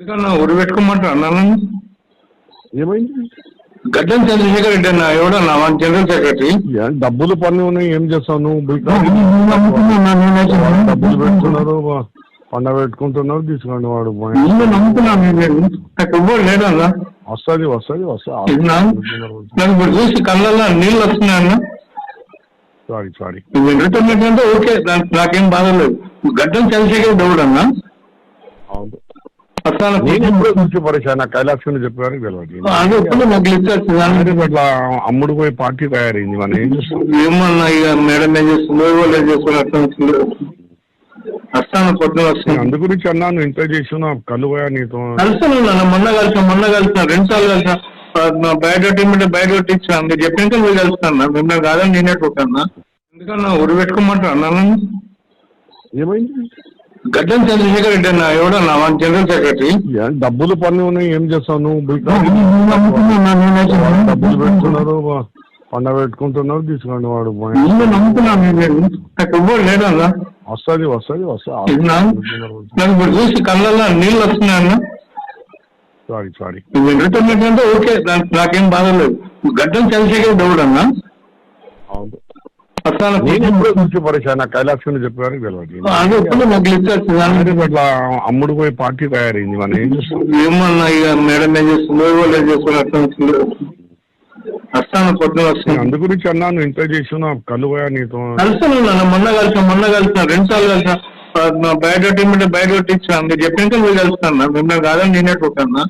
ఎందుకన్నా ఊరు పెట్టుకోమంటారు అన్నాను. ఏమైంది? గడ్డం చంద్రశేఖర్ రెడ్డి అన్న ఎవడన్నా మన జనరల్ సెక్రటరీ. డబ్బులు పన్ను ఉన్నాయి, ఏం చేస్తావు నువ్వు? డబ్బులు పెడుతున్నారు, పండగ పెట్టుకుంటున్నారు, తీసుకోండి. వాడు నమ్ముతున్నాను లేదన్నా. వస్తుంది వస్తుంది వస్తుంది. నాకు ఇప్పుడు చూసి కళ్ళల్లో నీళ్ళు వస్తున్నాయన్న. Sorry sorry. ఎంటర్టైన్మెంట్ అంటే ఓకే, దానికి నాకేం బాధ లేదు. గడ్డం చంద్రశేఖర్ ఎవడన్నా. అవును, నేను ఎప్పుడో చూసి పరిచయం. కైలాస్ చెప్పారు అట్లా అమ్ముడు పోయి పార్టీ తయారైంది. మనం ఏం చేస్తాం? ఏమన్నా ఇక మేడం ఏం చేస్తుందో వాళ్ళు ఏం చేస్తున్నారు అట్లా వస్తాను, పొద్దున వస్తాను. అందు గురించి అన్నాను, ఇంటర్ చేసిన కళ్ళు పోయా నీతో. కలిసాను, మొన్న కలిసిన 2 సార్లు కలిసిన. బయోడేట్ ఇమ్మంటే బయోడేట్ ఇచ్చాను. మీరు చెప్పినాక మీరు కలుస్తాను. మిమ్మల్ని కాదని నేనే పోతాను. ఎందుకన్నా ఊరు పెట్టుకోమంటారు అన్నాను. ఏమైంది? గడ్డం చంద్రశేఖర్ రెడ్డి అన్న ఎవడన్నా మన జనరల్ సెక్రటరీ. డబ్బులు పన్ను ఉన్నాయి, ఏం చేస్తావు నువ్వు? డబ్బులు పెడుతున్నారు, పండగ పెట్టుకుంటున్నారు, తీసుకోండి. వాడు నమ్ముతున్నాను లేదన్నా. వస్తుంది వస్తుంది వస్తుంది. నాకు ఇప్పుడు చూసి కళ్ళల్లో నీళ్ళు వస్తున్నాయన్న. Sorry sorry. ఎంటర్టైన్మెంట్ అంటే ఓకే, దానికి నాకేం బాధ లేదు. గడ్డం చంద్రశేఖర్ ఎవడన్నా. అవును, నేను ఎప్పుడో చూసి పరిచయం. కైలాస్ చెప్పారు అట్లా అమ్ముడు పోయి పార్టీ తయారైంది. మనం ఏం చేస్తాం? ఏమన్నా ఇక మేడం ఏం చేస్తుందో వాళ్ళు ఏం చేస్తున్నారు అట్లా వస్తాను, పొద్దున వస్తాను. అందు గురించి అన్నాను, ఇంటర్ చేసిన కళ్ళు పోయా నీతో. కలిసాను, మొన్న కలిసిన 2 సార్లు కలిసిన. బయోడేట్ ఇమ్మంటే బయోడేట్ ఇచ్చాను. మీరు చెప్పినాక మీరు కలుస్తాను. మిమ్మల్ని కాదని నేనే పోతాను.